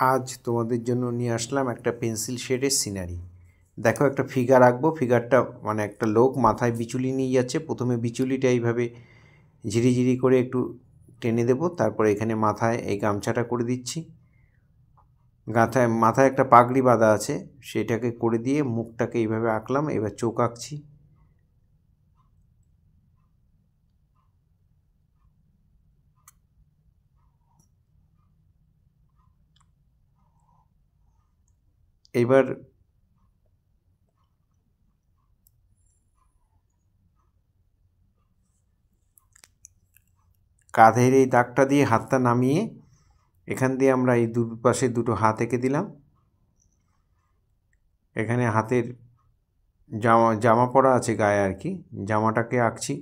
আজ তোমাদের জন্য নিয়ে আসলাম একটা পেন্সিল শেডের সিনারি। দেখো একটা ফিগার আঁকবো। ফিগারটা মানে একটা লোক মাথায় বিচুলি নিয়ে যাচ্ছে। প্রথমে বিচুলিটা এইভাবে ঝিরিঝিরি করে একটু টেনে দেবো, তারপরে এখানে মাথায় এই গামছাটা করে দিচ্ছি। মাথায় একটা পাগড়ি বাঁধা আছে, সেটাকে করে দিয়ে মুখটাকে এইভাবে আঁকলাম। এবার চোখ আঁকছি। এবার কাঁধের এই দাগটা দিয়ে হাতটা নামিয়ে এখান দিয়ে আমরা এই দুপাশে দুটো হাত এঁকে দিলাম। এখানে হাতের জামা পরা আছে গায়ে আর কি, জামাটাকে আঁকছি।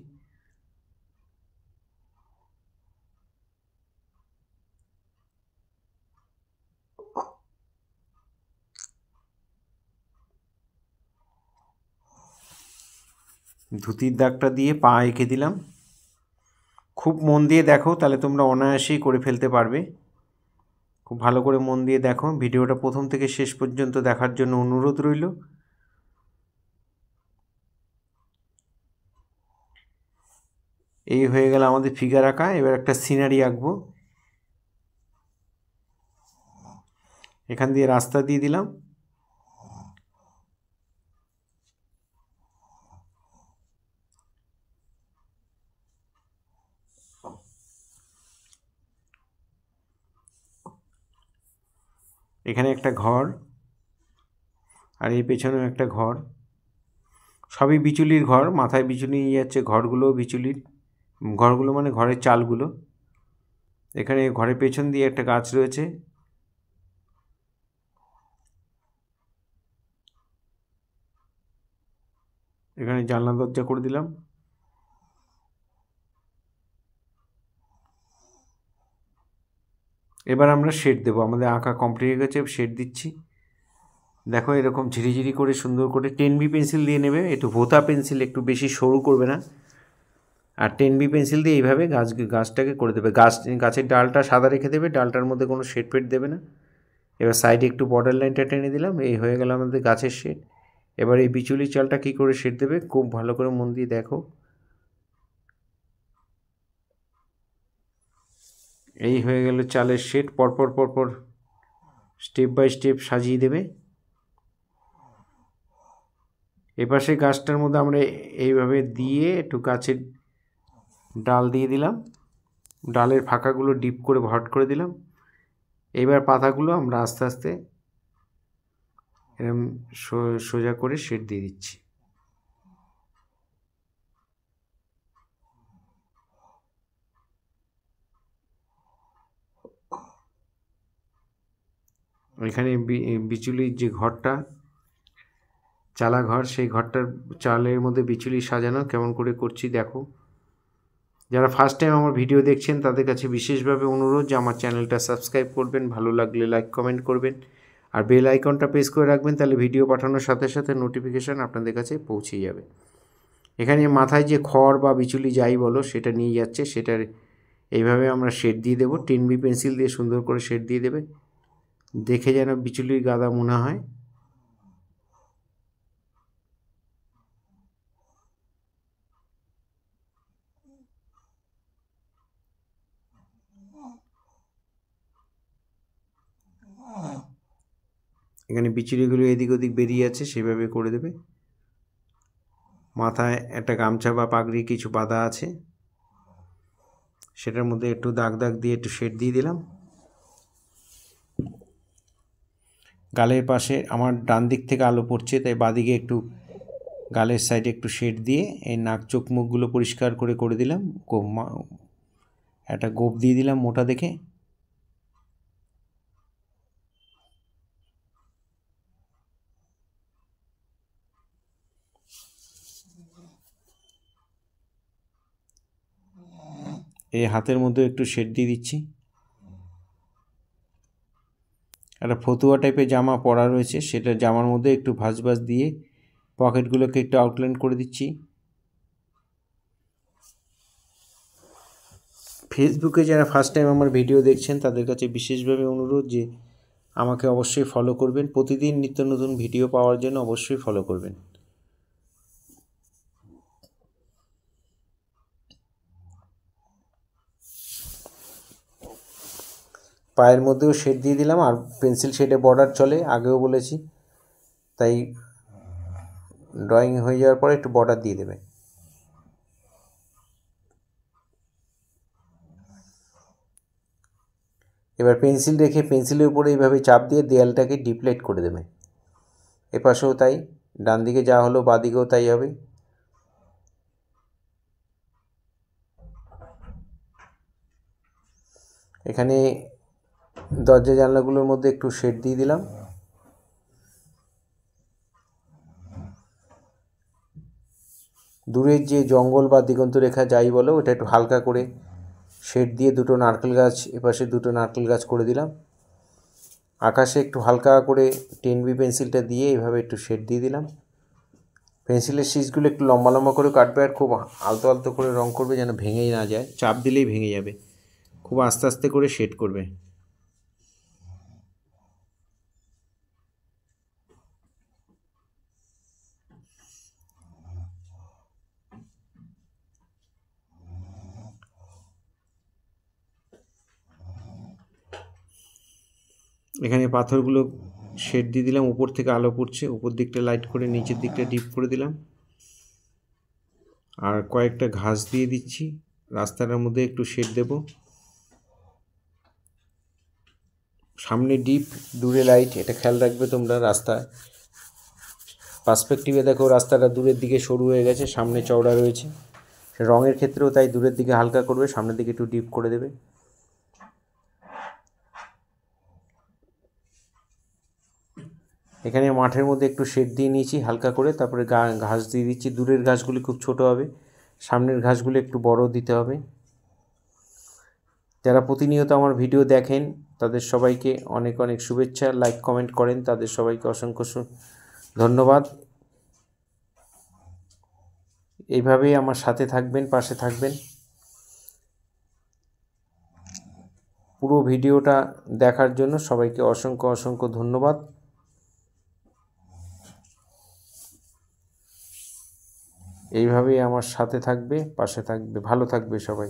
ধুতির দাগটা দিয়ে পা এঁকে দিলাম। খুব মন দিয়ে দেখো, তাহলে তোমরা অনায়াসেই করে ফেলতে পারবে। খুব ভালো করে মন দিয়ে দেখো। ভিডিওটা প্রথম থেকে শেষ পর্যন্ত দেখার জন্য অনুরোধ রইল। এই হয়ে গেল আমাদের ফিগার আঁকা। এবার একটা সিনারি আঁকবো। এখান দিয়ে রাস্তা দিয়ে দিলাম। এখানে একটা ঘর, আর এই পেছনেও একটা ঘর। সবই বিচুলির ঘর, মাথায় বিচুলি নিয়ে যাচ্ছে। ঘরগুলোও বিচুলির। ঘরগুলো মানে ঘরের চালগুলো। এখানে ঘরের পেছন দিয়ে একটা গাছ রয়েছে। এখানে জানলা দরজা করে দিলাম। এবার আমরা শেড দেবো। আমাদের আঁকা কমপ্লিট হয়ে গেছে, শেড দিচ্ছি। দেখো এরকম ঝিরিঝিরি করে সুন্দর করে 10B পেন্সিল দিয়ে নেবে। একটু ভোতা পেন্সিল, একটু বেশি সরু করবে না। আর 10B পেন্সিল দিয়ে এইভাবে গাছটাকে করে দেবে। গাছের ডালটা সাদা রেখে দেবে, ডালটার মধ্যে কোনো শেড ফেড দেবে না। এবার সাইডে একটু বর্ডার লাইনটা টেনে দিলাম। এই হয়ে গেল আমাদের গাছের শেড। এবার এই বিচুলি চালটা কী করে শেড দেবে খুব ভালো করে মন দিয়ে দেখো। এই হয়ে গেল চালের শেড। পরপর পরপর স্টেপ বাই স্টেপ সাজিয়ে দেবে। এপাশে গাছটার মধ্যে আমরা এইভাবে দিয়ে একটু গাছের ডাল দিয়ে দিলাম। ডালের ফাঁকাগুলো ডিপ করে ভরাট করে দিলাম। এবার পাতাগুলো আমরা আস্তে আস্তে এরকম সোজা করে শেড দিয়ে দিচ্ছি। এখানে বিচুলির যে ঘরটা, চালা ঘর, সেই ঘরটার চালের মধ্যে বিচুলি সাজানো কেমন করে করছি দেখো। যারা ফার্স্ট টাইম আমার ভিডিও দেখছেন তাদের কাছে বিশেষভাবে অনুরোধ যে আমার চ্যানেলটা সাবস্ক্রাইব করবেন, ভালো লাগলে লাইক কমেন্ট করবেন, আর বেল আইকনটা প্রেস করে রাখবেন। তাহলে ভিডিও পাঠানোর সাথে সাথে নোটিফিকেশান আপনাদের কাছে পৌঁছে যাবে। এখানে মাথায় যে খড় বা বিচুলি যাই বলো সেটা নিয়ে যাচ্ছে, সেটার এইভাবে আমরা শেড দিয়ে দেবো। 10B পেন্সিল দিয়ে সুন্দর করে শেড দিয়ে দেবে, দেখে যেন বিচুলির গাদা মনে হয়। এখানে বিচুলিগুলো এদিক ওদিক বেরিয়ে আছে, সেভাবে করে দেবে। মাথায় একটা গামছা বা পাগড়ি কিছু বাঁধা আছে, সেটার মধ্যে একটু দাগ দাগ দিয়ে একটু শেড দিয়ে দিলাম। গালের পাশে আমার ডান দিক থেকে আলো পড়ছে, তাই বাঁদিকে একটু গালের সাইডে একটু শেড দিয়ে এই নাক চোখ মুখগুলো পরিষ্কার করে দিলাম। একটা গোপ দিয়ে দিলাম মোটা দেখে। এই হাতের মধ্যে একটু শেড দিয়ে দিচ্ছি। একটা ফতুয়া টাইপের জামা পরা রয়েছে, সেটা জামার মধ্যে একটু ভাঁজ দিয়ে পকেটগুলোকে একটু আউটলাইন করে দিচ্ছি। ফেসবুকে যারা ফার্স্ট টাইম আমার ভিডিও দেখছেন তাদের কাছে বিশেষভাবে অনুরোধ যে আমাকে অবশ্যই ফলো করবেন। প্রতিদিন নিত্য নতুন ভিডিও পাওয়ার জন্য অবশ্যই ফলো করবেন। পায়ের মধ্যেও শেড দিয়ে দিলাম, আর পেন্সিল শেডে বর্ডার চলে, আগেও বলেছি, তাই ড্রয়িং হয়ে যাওয়ার পরে একটু বর্ডার দিয়ে দেবে। এবার পেন্সিল রেখে পেন্সিলের উপরে এইভাবে চাপ দিয়ে দেয়ালটাকে ডিপ্লেট করে দেবে। এপাশেও তাই, ডান দিকে যা হলো বাঁ দিকেও তাই হবে। এখানে দরজা জানলাগুলোর মধ্যে একটু শেড দিয়ে দিলাম। দূরের যে জঙ্গল বা দিগন্ত রেখা যাই বলো, ওটা একটু হালকা করে শেড দিয়ে দুটো নারকেল গাছ, এপাশে দুটো নারকেল গাছ করে দিলাম। আকাশে একটু হালকা করে 10B পেন্সিলটা দিয়ে এইভাবে একটু শেড দিয়ে দিলাম। পেন্সিলের শীষগুলো একটু লম্বা লম্বা করে কাটবে, আর খুব আলতো আলতো করে রং করবে যেন ভেঙেই না যায়, চাপ দিলেই ভেঙে যাবে। খুব আস্তে আস্তে করে শেড করবে। এখানে পাথরগুলো শেড দিয়ে দিলাম, উপর থেকে আলো পড়ছে, উপর দিকটা লাইট করে নিচের দিকটা ডিপ করে দিলাম। আর কয়েকটা ঘাস দিয়ে দিচ্ছি, রাস্তাটার মধ্যে একটু শেড দেব। সামনে ডিপ, দূরে লাইট, এটা খেয়াল রাখবে তোমরা। রাস্তায় পার্সপেক্টিভে দেখো রাস্তাটা দূরের দিকে সরু হয়ে গেছে, সামনে চওড়া রয়েছে। রঙের ক্ষেত্রেও তাই, দূরের দিকে হালকা করবে, সামনের দিকে একটু ডিপ করে দেবে। এখানে মাঠের মধ্যে একটু শেড দিয়ে নিয়েছি হালকা করে, তারপরে ঘাস দিয়ে দিচ্ছি। দূরের ঘাসগুলি খুব ছোট হবে, সামনের ঘাসগুলি একটু বড় দিতে হবে। যারা প্রতিনিয়ত আমার ভিডিও দেখেন তাদের সবাইকে অনেক অনেক শুভেচ্ছা। লাইক কমেন্ট করেন, তাদের সবাইকে অসংখ্য ধন্যবাদ। এইভাবেই আমার সাথে থাকবেন, পাশে থাকবেন। পুরো ভিডিওটা দেখার জন্য সবাইকে অসংখ্য অসংখ্য ধন্যবাদ। এইভাবেই আমার সাথে থাকবে, পাশে থাকবে। ভালো থাকবে সবাই।